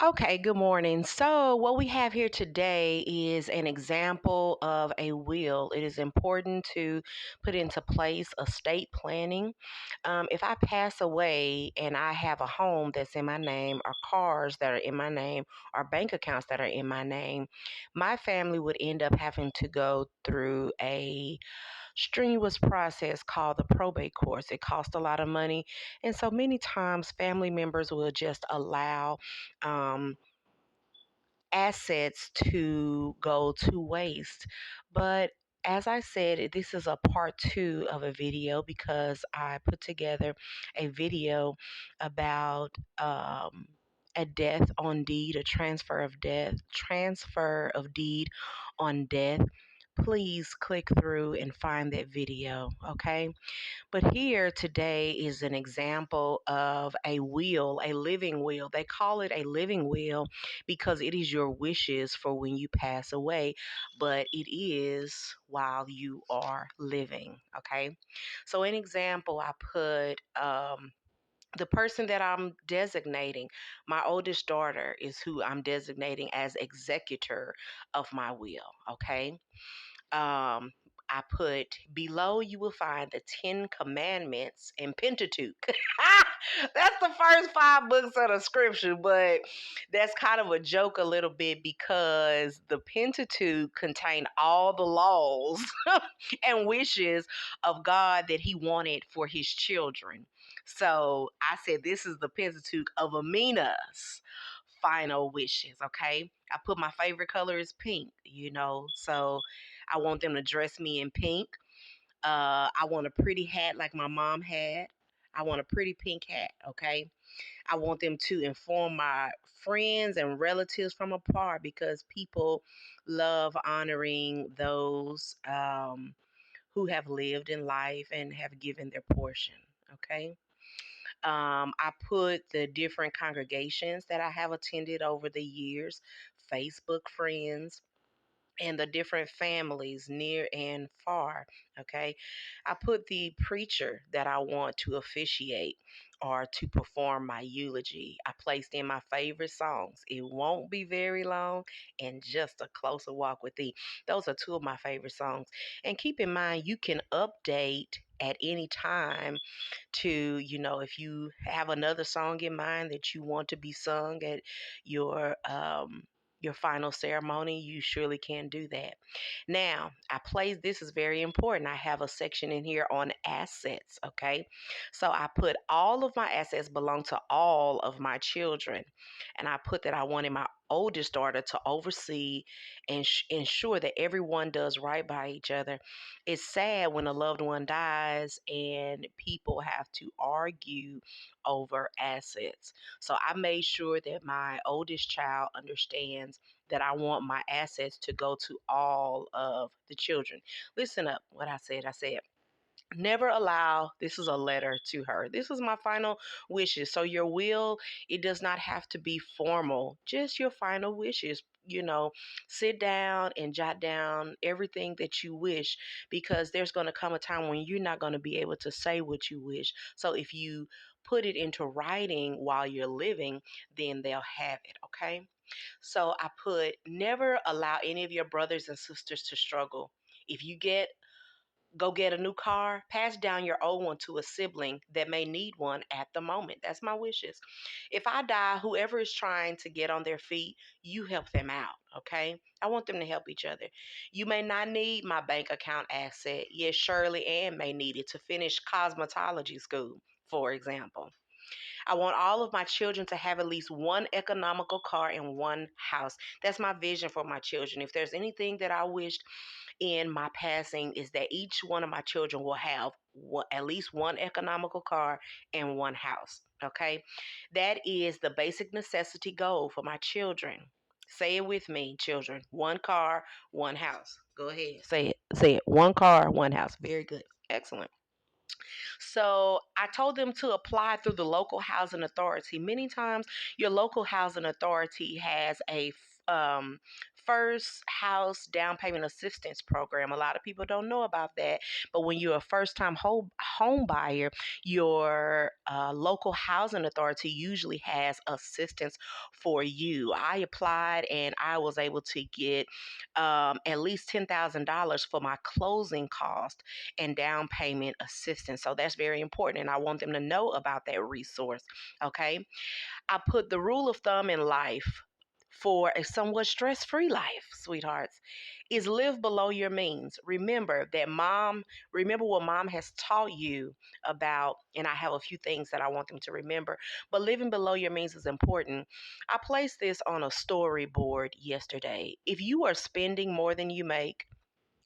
Okay, good morning. So, what we have here today is an example of a will. It is important to put into place estate planning. If I pass away and I have a home that's in my name, or cars that are in my name, or bank accounts that are in my name, my family would end up having to go through a strenuous process called the probate course. It costs a lot of money, and so many times family members will just allow. Um, Assets to go to waste. But as I said, this is a part two of a video because I put together a video about a death on deed, a transfer of deed on death. Please click through and find that video, okay? But here today is an example of a will, a living will. They call it a living will because it is your wishes for when you pass away, but it is while you are living. Okay. So, an example, I put the person that I'm designating, my oldest daughter, is who I'm designating as executor of my will. Okay. um, I put below you will find the Ten Commandments and Pentateuch. That's the first five books of the scripture, but that's kind of a joke a little bit because the Pentateuch contain all the laws and wishes of God that He wanted for His children. So I said this is the Pentateuch of Amina's final wishes. Okay, I put my favorite color is pink, so I want them to dress me in pink. I want a pretty hat like my mom had. I want a pretty pink hat. Okay, I want them to inform my friends and relatives from afar because people love honoring those who have lived in life and have given their portion. Okay. I put the different congregations that I have attended over the years, Facebook friends, and the different families near and far. Okay. I put the preacher that I want to officiate or to perform my eulogy. I placed in my favorite songs. It won't be very long and just a closer walk with thee. Those are two of my favorite songs. And keep in mind, you can update at any time to, if you have another song in mind that you want to be sung at your final ceremony, you surely can do that. Now, this is very important. I have a section in here on assets, okay? So I put all of my assets belong to all of my children. And I put that I wanted my oldest daughter to oversee and ensure that everyone does right by each other. It's sad when a loved one dies and people have to argue over assets. So I made sure that my oldest child understands that I want my assets to go to all of the children. Listen up what I said. I said, never allow, this is a letter to her. This is my final wishes. So your will, it does not have to be formal, just your final wishes. Sit down and jot down everything that you wish because there's going to come a time when you're not going to be able to say what you wish. So if you put it into writing while you're living, then they'll have it, okay? So I put never allow any of your brothers and sisters to struggle. If you go get a new car, pass down your old one to a sibling that may need one at the moment. That's my wishes. If I die, whoever is trying to get on their feet, you help them out, okay? I want them to help each other. You may not need my bank account asset. Yes, Shirley Ann may need it to finish cosmetology school, for example. I want all of my children to have at least one economical car and one house. That's my vision for my children. If there's anything that I wished in my passing is that each one of my children will have at least one economical car and one house. Okay. That is the basic necessity goal for my children. Say it with me, children. One car, one house. Go ahead. Say it. Say it. One car, one house. Very good. Excellent. So I told them to apply through the local housing authority. Many times, your local housing authority has a first house down payment assistance program. A lot of people don't know about that, but when you're a first time home buyer, your local housing authority usually has assistance for you. I applied and I was able to get at least $10,000 for my closing cost and down payment assistance. So that's very important, and I want them to know about that resource. Okay. I put the rule of thumb in life for a somewhat stress free life, sweethearts, is live below your means. Remember what mom has taught you about, and I have a few things that I want them to remember, but living below your means is important. I placed this on a storyboard yesterday. If you are spending more than you make,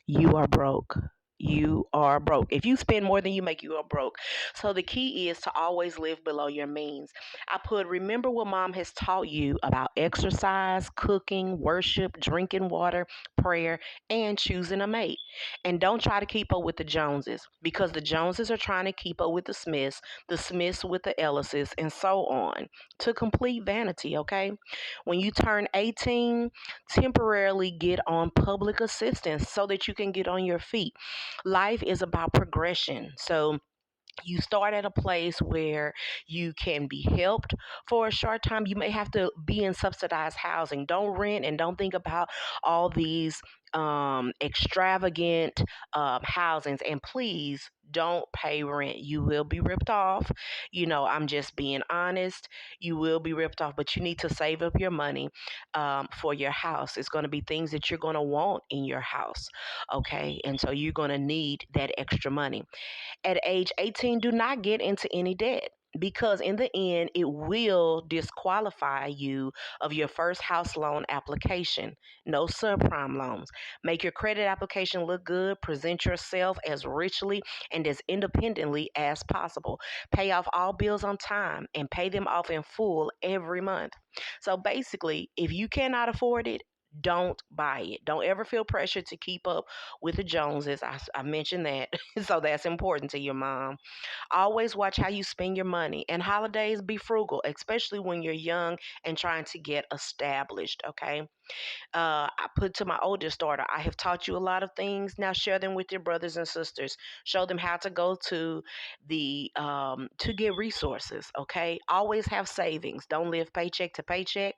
you are broke. You are broke. If you spend more than you make, you are broke. So the key is to always live below your means. I put, remember what mom has taught you about exercise, cooking, worship, drinking water, prayer, and choosing a mate. And don't try to keep up with the Joneses, because the Joneses are trying to keep up with the Smiths with the Ellises, and so on, to complete vanity, okay? When you turn 18, temporarily get on public assistance so that you can get on your feet. Life is about progression. So you start at a place where you can be helped for a short time. You may have to be in subsidized housing. Don't rent, and don't think about all these extravagant housings. And please don't pay rent. You will be ripped off. I'm just being honest. You will be ripped off, but you need to save up your money for your house. It's going to be things that you're going to want in your house. Okay. And so you're going to need that extra money. At age 18, do not get into any debt, because in the end, it will disqualify you of your first house loan application. No subprime loans. Make your credit application look good. Present yourself as richly and as independently as possible. Pay off all bills on time and pay them off in full every month. So basically, if you cannot afford it, don't buy it. Don't ever feel pressure to keep up with the Joneses. I mentioned that. So that's important to your mom. Always watch how you spend your money. And holidays, be frugal, especially when you're young and trying to get established. Okay. I put to my oldest daughter, I have taught you a lot of things. Now share them with your brothers and sisters. Show them how to go to to get resources. Okay. Always have savings. Don't live paycheck to paycheck.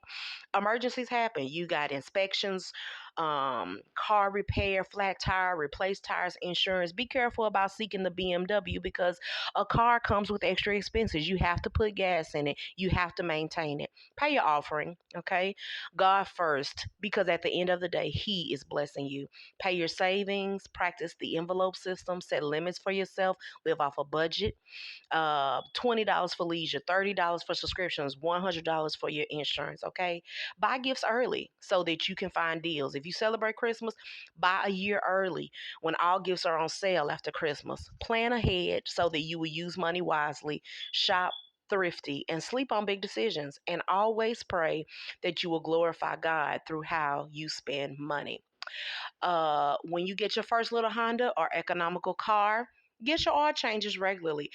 Emergencies happen. You got inspections, car repair, flat tire, replace tires, insurance. Be careful about seeking the BMW, because a car comes with extra expenses. You have to put gas in it. You have to maintain it. Pay your offering, okay? God first, because at the end of the day, He is blessing you. Pay your savings, practice the envelope system, set limits for yourself, live off a budget. $20 for leisure, $30 for subscriptions, $100 for your insurance. Okay, buy gifts early so that you can find deals. If you celebrate Christmas, buy a year early when all gifts are on sale after Christmas. Plan ahead so that you will use money wisely. Shop thrifty and sleep on big decisions, and always pray that you will glorify God through how you spend money. When you get your first little Honda or economical car, get your oil changes regularly.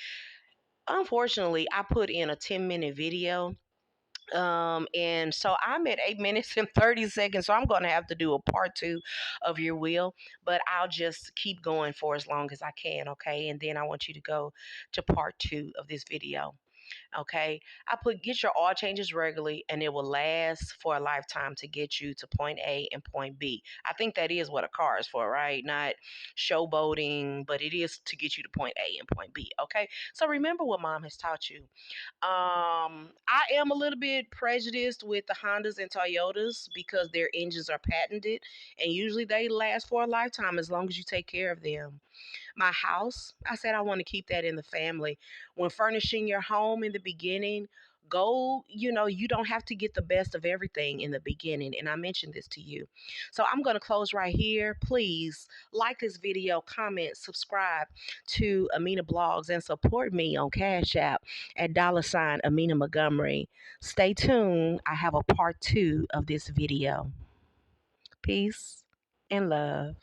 Unfortunately, I put in a 10-minute video. And so I'm at 8 minutes and 30 seconds. So I'm going to have to do a part two of your wheel, but I'll just keep going for as long as I can. Okay. And then I want you to go to part two of this video. Okay. I put get your oil changes regularly, and it will last for a lifetime to get you to point A and point B. I think that is what a car is for, right? Not showboating, but it is to get you to point A and point B. Okay. So remember what mom has taught you. I am a little bit prejudiced with the Hondas and Toyotas because their engines are patented, and usually they last for a lifetime as long as you take care of them. My house, I said I want to keep that in the family. When furnishing your home in the beginning, you don't have to get the best of everything in the beginning. And I mentioned this to you. So I'm going to close right here. Please like this video, comment, subscribe to Ameenah Blogs, and support me on Cash App at $ Ameenah Montgomery. Stay tuned. I have a part two of this video. Peace and love.